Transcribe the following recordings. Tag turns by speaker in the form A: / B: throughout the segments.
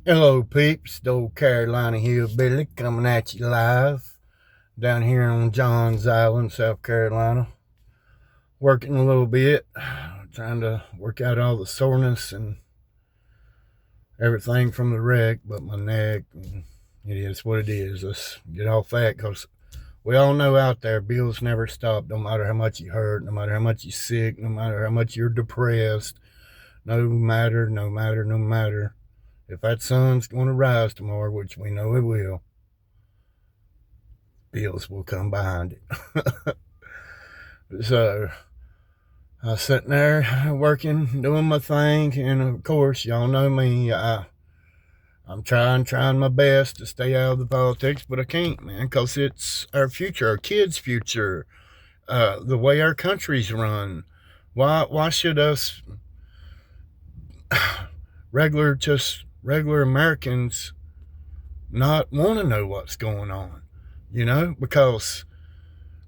A: Hello, peeps. The old Carolina Hillbilly coming at you live down here on Johns Island, South Carolina. Working a little bit, trying to work out all the soreness and everything from the wreck, but my neck, it is what it is. Let's get off that because we all know out there bills never stop, no matter how much you hurt, no matter how much you're sick, no matter how much you're depressed, no matter. If that sun's going to rise tomorrow, which we know it will, bills will come behind it. So I was sitting there working, doing my thing, and of course, y'all know me. I'm trying my best to stay out of the politics, but I can't, man, because it's our future, our kids' future, the way our country's run. Why should us regular Americans not want to know what's going on? Because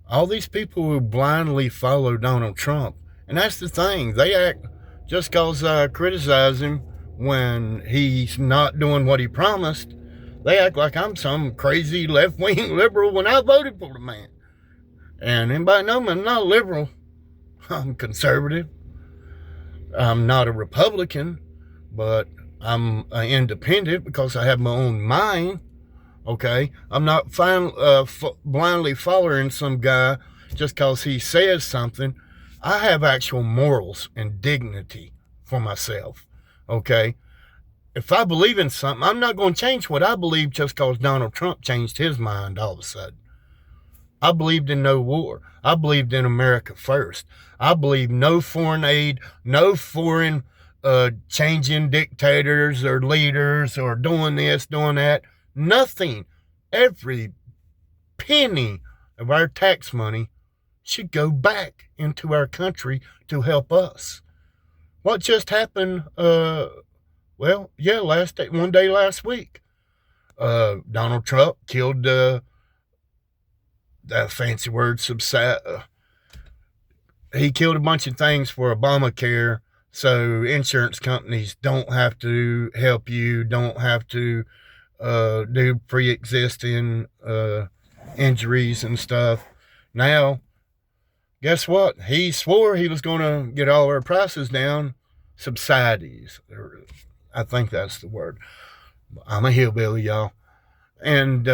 A: all these people who blindly follow Donald Trump, and that's the thing, they act just because I criticize him when he's not doing what he promised. They act like I'm some crazy left-wing liberal when I voted for the man. And anybody know me, I'm not a liberal. I'm conservative. I'm not a Republican, but I'm an independent because I have my own mind. Okay, I'm not blindly following some guy just because he says something. I have actual morals and dignity for myself. Okay, if I believe in something, I'm not going to change what I believe just because Donald Trump changed his mind all of a sudden. I believed in no war. I believed in America first. I believe no foreign aid, no foreign changing dictators or leaders or doing this, doing that. Nothing. Every penny of our tax money should go back into our country to help us. What just happened? One day last week, Donald Trump killed that fancy word he killed a bunch of things for Obamacare, so insurance companies don't have to help you, don't have to do pre-existing injuries and stuff. Now, guess what? He swore he was going to get all our prices down. Subsidies. I think that's the word. I'm a hillbilly, y'all. And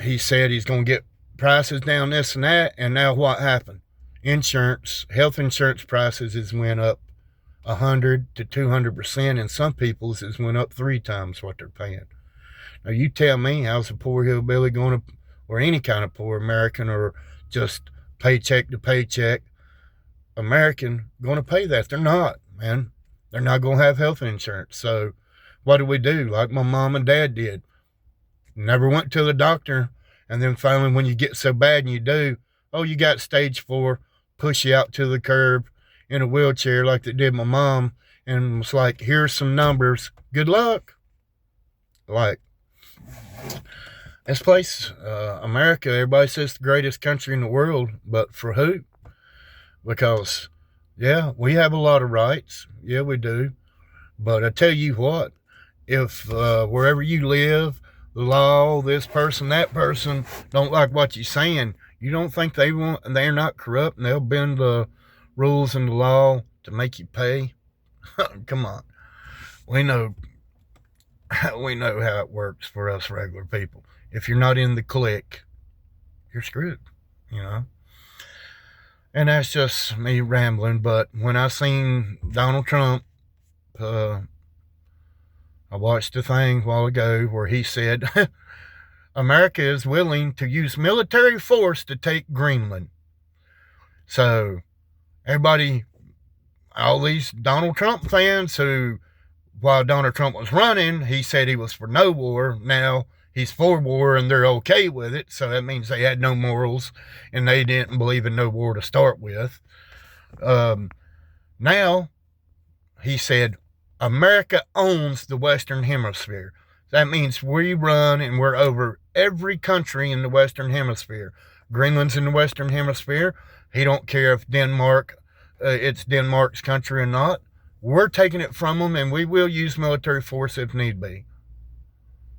A: he said he's going to get prices down, this and that. And now what happened? Health insurance prices has went up 100 to 200%, and some people's has went up 3 times what they're paying. Now you tell me, how's a poor hillbilly going to, or any kind of poor American, or just paycheck to paycheck American, going to pay that? They're not, man. They're not going to have health insurance. So what do we do? Like my mom and dad did. Never went to the doctor, and then finally when you get so bad and you do, oh, you got stage 4, push you out to the curb in a wheelchair like they did my mom, and was like, here's some numbers, good luck. Like, this place, America, everybody says the greatest country in the world, but for who? Because, yeah, we have a lot of rights. Yeah, we do. But I tell you what, if wherever you live, the law, this person, that person don't like what you're saying, you don't think they're not corrupt and they'll bend the rules and the law to make you pay? Come on. We know how it works for us regular people. If you're not in the clique, you're screwed, And that's just me rambling. But when I seen Donald Trump, I watched a thing a while ago where he said America is willing to use military force to take Greenland. So everybody, all these Donald Trump fans who, while Donald Trump was running, he said he was for no war. Now he's for war and they're okay with it. So that means they had no morals and they didn't believe in no war to start with. Now he said America owns the Western Hemisphere. That means we run and we're over every country in the Western Hemisphere. Greenland's in the Western Hemisphere. He don't care if it's Denmark's country or not. We're taking it from them, and we will use military force if need be.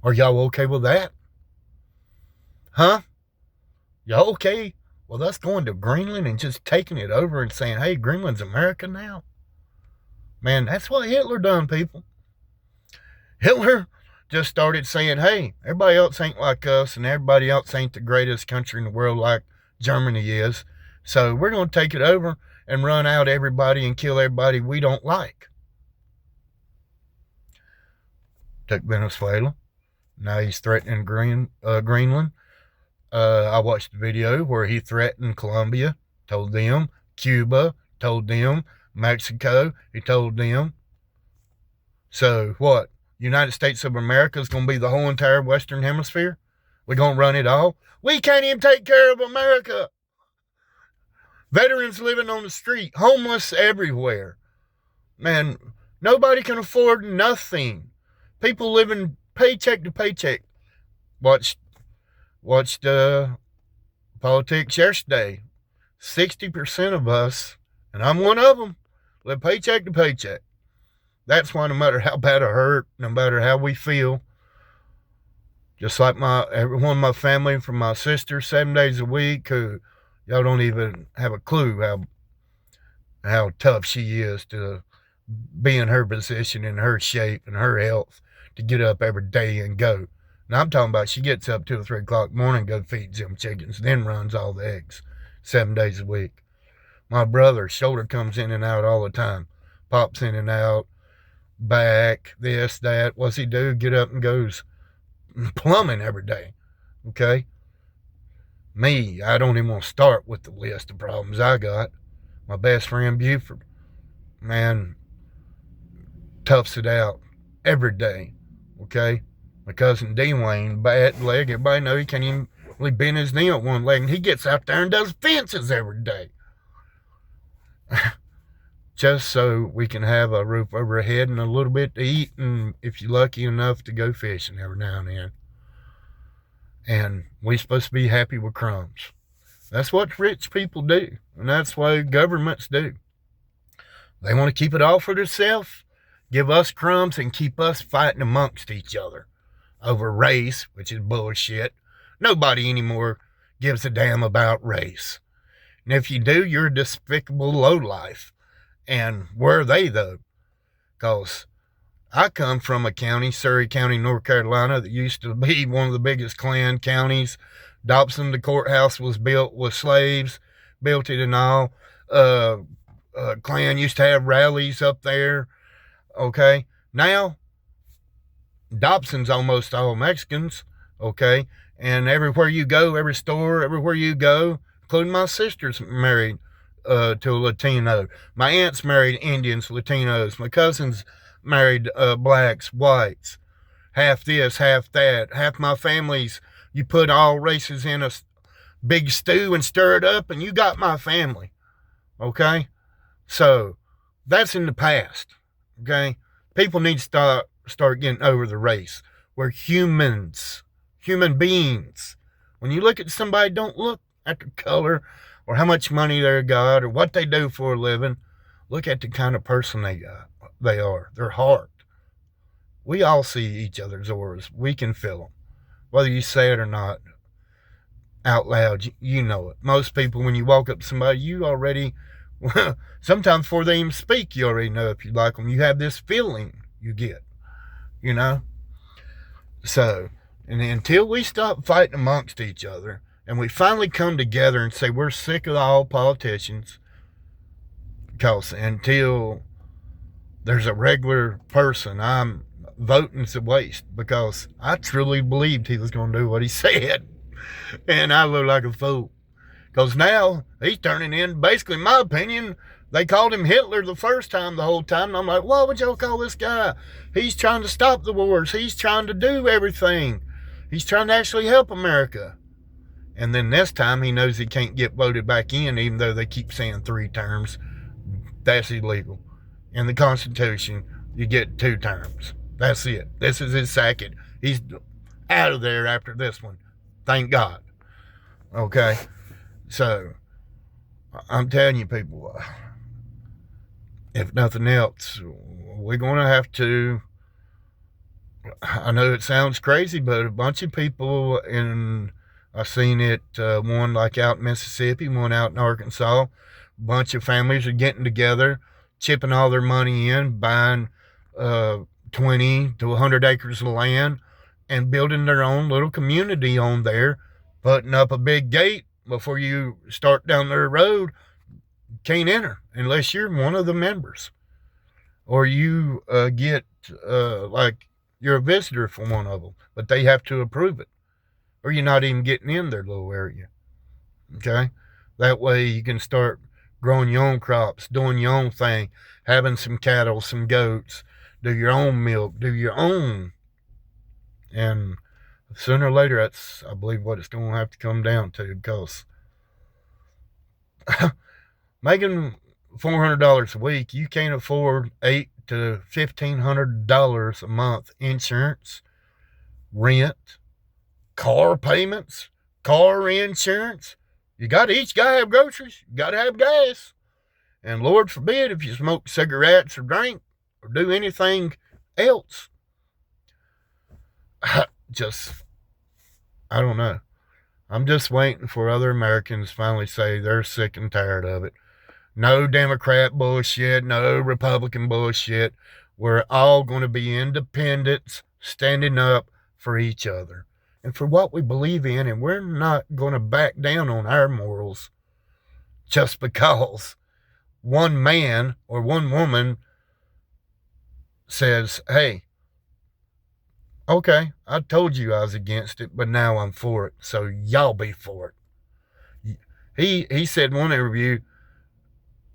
A: Are y'all okay with that? Huh? Y'all okay? Well, that's going to Greenland and just taking it over and saying, hey, Greenland's America now. Man, that's what Hitler done, people. Hitler just started saying, hey, everybody else ain't like us, and everybody else ain't the greatest country in the world like Germany is. So we're going to take it over and run out everybody and kill everybody we don't like. Took Venezuela. Now he's threatening Greenland. I watched the video where he threatened Colombia, told them, Cuba, told them, Mexico, he told them. So what? United States of America is going to be the whole entire Western Hemisphere? We're going to run it all? We can't even take care of America. Veterans living on the street, homeless everywhere. Man, nobody can afford nothing. People living paycheck to paycheck. Watched politics yesterday. 60% of us, and I'm one of them, live paycheck to paycheck. That's why no matter how bad it hurt, no matter how we feel, just like everyone in my family, from my sister 7 days a week, who y'all don't even have a clue how tough she is to be in her position, in her shape, and her health, to get up every day and go. Now I'm talking about she gets up 2 or 3 o'clock in the morning, go feeds them chickens, then runs all the eggs 7 days a week. My brother's shoulder comes in and out all the time, pops in and out, back, this, that. What's he do? Get up and goes plumbing every day. Okay? Me, I don't even want to start with the list of problems I got. My best friend Buford, man, toughs it out every day. Okay? My cousin Dwayne, bad leg. Everybody know he can't even really bend his knee on one leg, and he gets out there and does fences every day. Just so we can have a roof over our head and a little bit to eat, and if you're lucky enough to go fishing every now and then. And we're supposed to be happy with crumbs. That's what rich people do, and that's what governments do. They want to keep it all for themselves, give us crumbs, and keep us fighting amongst each other over race, which is bullshit. Nobody anymore gives a damn about race. And if you do, you're a despicable lowlife. And where are they, though? Because I come from a county, Surrey County, North Carolina, that used to be one of the biggest Klan counties. Dobson, the courthouse, was built with slaves, built it and all. Klan used to have rallies up there. Okay? Now, Dobson's almost all Mexicans. Okay? And everywhere you go, every store, everywhere you go, including my sister's married to a Latino. My aunt's married Indians, Latinos. My cousin's married blacks, whites. Half this, half that. Half my family's, you put all races in a big stew and stir it up, and you got my family. Okay? So, that's in the past. Okay? People need to start getting over the race. We're humans. Human beings. When you look at somebody, don't look at their color or how much money they got or what they do for a living. Look at the kind of person they are, their heart. We all see each other's auras. We can feel them. Whether you say it or not out loud, you know it. Most people, when you walk up to somebody, you already, sometimes before they even speak, you already know if you like them. You have this feeling you get, you know? So, and until we stop fighting amongst each other, and we finally come together and say we're sick of all politicians, because until there's a regular person, I'm voting's a waste, because I truly believed he was going to do what he said, and I look like a fool. Because now he's turning in, basically, in my opinion, they called him Hitler the first time, the whole time, and I'm like, what would y'all call this guy? He's trying to stop the wars. He's trying to do everything. He's trying to actually help America. And then this time he knows he can't get voted back in, even though they keep saying 3 terms. That's illegal. In the Constitution, you get 2 terms. That's it. This is his second. He's out of there after this one. Thank God. Okay? So, I'm telling you people, if nothing else, we're going to have to. I know it sounds crazy, but a bunch of people I've seen it, one like out in Mississippi, one out in Arkansas. A bunch of families are getting together, chipping all their money in, buying 20 to 100 acres of land and building their own little community on there, putting up a big gate before you start down their road. Can't enter unless you're one of the members or you get like you're a visitor for one of them, but they have to approve it or you're not even getting in their little area. Okay. That way you can start growing your own crops, doing your own thing, having some cattle, some goats, do your own milk, do your own. And sooner or later, that's, I believe, what it's going to have to come down to, because making $400 a week, you can't afford $800 to $1,500 a month insurance, rent, car payments, car insurance. You got to each guy have groceries. You got to have gas. And Lord forbid if you smoke cigarettes or drink or do anything else. I don't know. I'm just waiting for other Americans to finally say they're sick and tired of it. No Democrat bullshit, no Republican bullshit. We're all going to be independents, standing up for each other and for what we believe in, and we're not going to back down on our morals just because one man or one woman says, hey, okay, I told you I was against it, but now I'm for it, so y'all be for it. He said in one interview,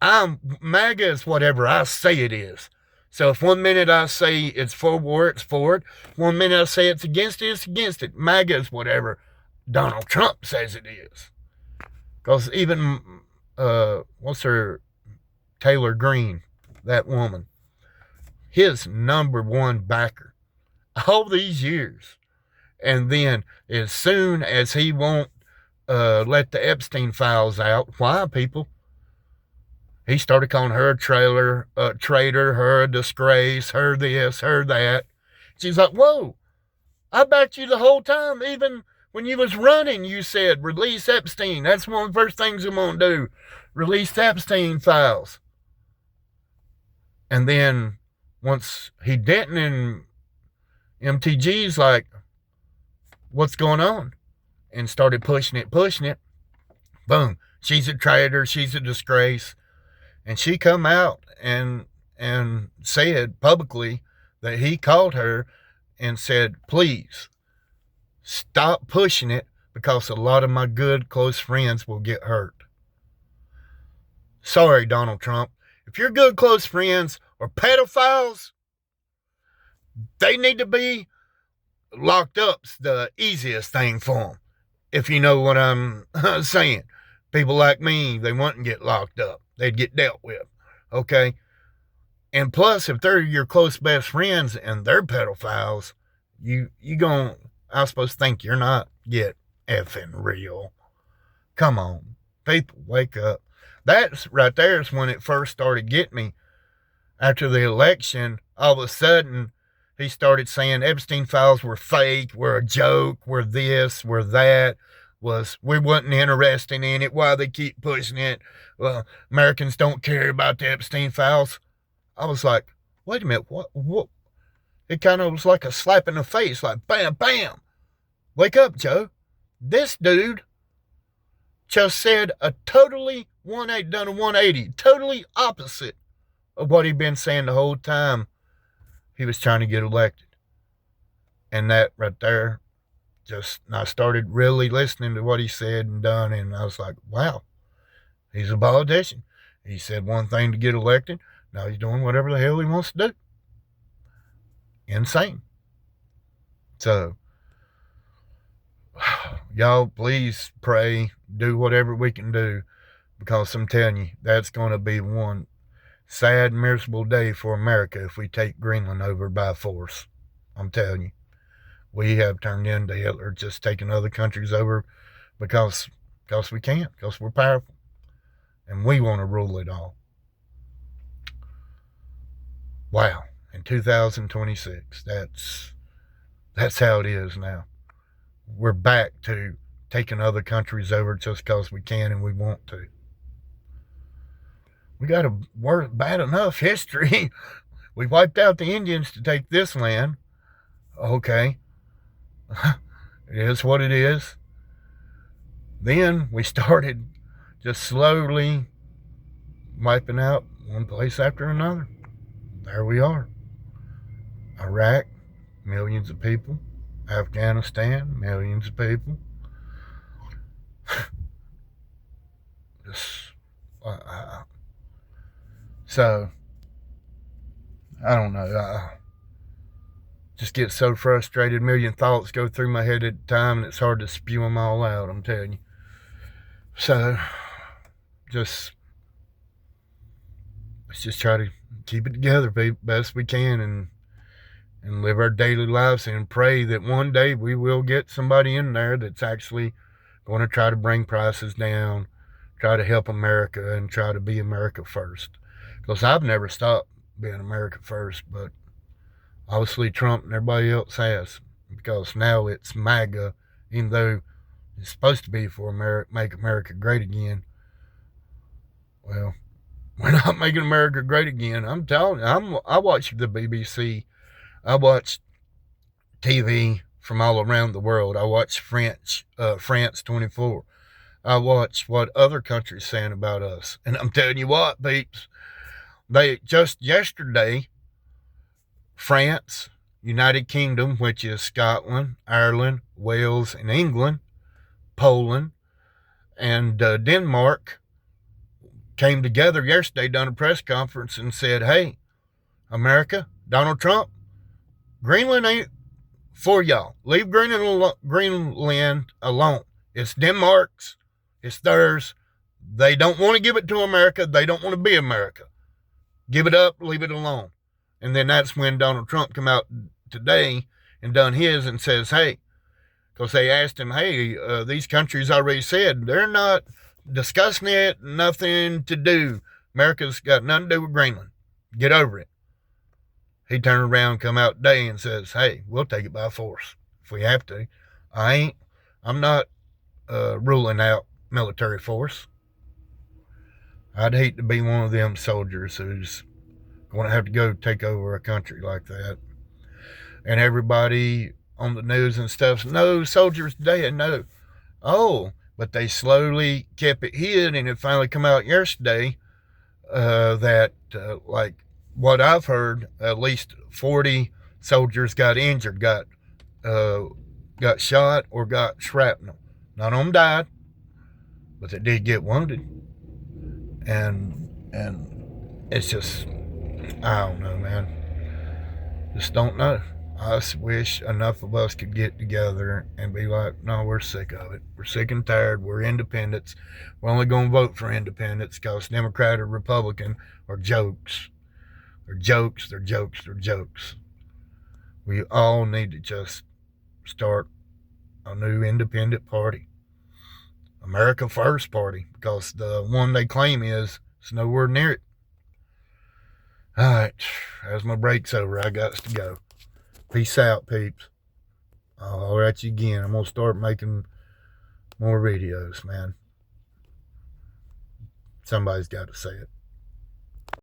A: MAGA is whatever I say it is. So if 1 minute I say it's for war, it's for it. 1 minute I say it's against it, it's against it. MAGA is whatever Donald Trump says it is. Because even, what's her, Taylor Greene, that woman, his number one backer all these years. And then as soon as he won't let the Epstein files out, why, people? He started calling her a traitor, her a disgrace, her this, her that. She's like, whoa, I backed you the whole time. Even when you was running, you said, release Epstein. That's one of the first things I'm going to do. Release the Epstein files. And then once he didn't, and MTG's like, what's going on? And started pushing it. Boom. She's a traitor. She's a disgrace. And she come out and said publicly that he called her and said, please stop pushing it because a lot of my good close friends will get hurt. Sorry, Donald Trump. If your good close friends are pedophiles, they need to be locked up's the easiest thing for them. If you know what I'm saying. People like me, they wouldn't get locked up. They'd get dealt with. Okay? And plus, if they're your close best friends and they're pedophiles, I'm supposed to think you're not get effing real. Come on. People, wake up. That's right there is when it first started getting me. After the election, all of a sudden, he started saying Epstein files were fake, were a joke, were this, were that. We wasn't interested in it. Why they keep pushing it? Well, Americans don't care about the Epstein files. I was like, wait a minute, what? It kind of was like a slap in the face, like bam, bam. Wake up, Joe. This dude just said a totally 180, totally opposite of what he'd been saying the whole time he was trying to get elected. And that right there, I started really listening to what he said and done, and I was like, wow, he's a politician. He said one thing to get elected. Now he's doing whatever the hell he wants to do. Insane. So, y'all please pray, do whatever we can do, because I'm telling you, that's going to be one sad, miserable day for America if we take Greenland over by force. I'm telling you. We have turned into Hitler, just taking other countries over because we can't, because we're powerful. And we want to rule it all. Wow. In 2026, that's how it is now. We're back to taking other countries over just because we can and we want to. We got a bad enough history. We wiped out the Indians to take this land. Okay. It is what it is. Then we started just slowly wiping out one place after another. There we are. Iraq, millions of people. Afghanistan, millions of people. Just, so, I don't know. I just get so frustrated. A million thoughts go through my head at a time, and it's hard to spew them all out, I'm telling you. So, let's just try to keep it together best we can and live our daily lives and pray that one day we will get somebody in there that's actually going to try to bring prices down, try to help America, and try to be America first. Because I've never stopped being America first, but obviously Trump and everybody else has. Because now it's MAGA, even though it's supposed to be for make America great again. Well, we're not making America great again. I'm telling you, I watch the BBC. I watch TV from all around the world. I watch France 24. I watch what other countries saying about us. And I'm telling you what, peeps, they just yesterday, France, United Kingdom, which is Scotland, Ireland, Wales, and England, Poland, and Denmark, came together yesterday, done a press conference and said, hey, America, Donald Trump, Greenland ain't for y'all. Leave Greenland alone. It's Denmark's. It's theirs. They don't want to give it to America. They don't want to be America. Give it up. Leave it alone. And then that's when Donald Trump come out today and done his and says, hey, because they asked him, hey, these countries already said they're not discussing it, nothing to do. America's got nothing to do with Greenland. Get over it. He turned around, come out today and says, hey, we'll take it by force if we have to. I'm not ruling out military force. I'd hate to be one of them soldiers who's going to have to go take over a country like that. And everybody on the news and stuff, no, soldiers dead, no. Oh, but they slowly kept it hid, and it finally come out yesterday that, like what I've heard, at least 40 soldiers got injured, got shot or got shrapnel. None of them died, but they did get wounded. And it's just, I don't know, man. Just don't know. I just wish enough of us could get together and be like, no, we're sick of it. We're sick and tired. We're independents. We're only going to vote for independents because Democrat or Republican are jokes. They're jokes. They're jokes. They're jokes. We all need to just start a new independent party. America First Party, because the one they claim is nowhere near it. All right, as my break's over, I got to go. Peace out, peeps. I'll holler at you again. I'm going to start making more videos, man. Somebody's got to say it.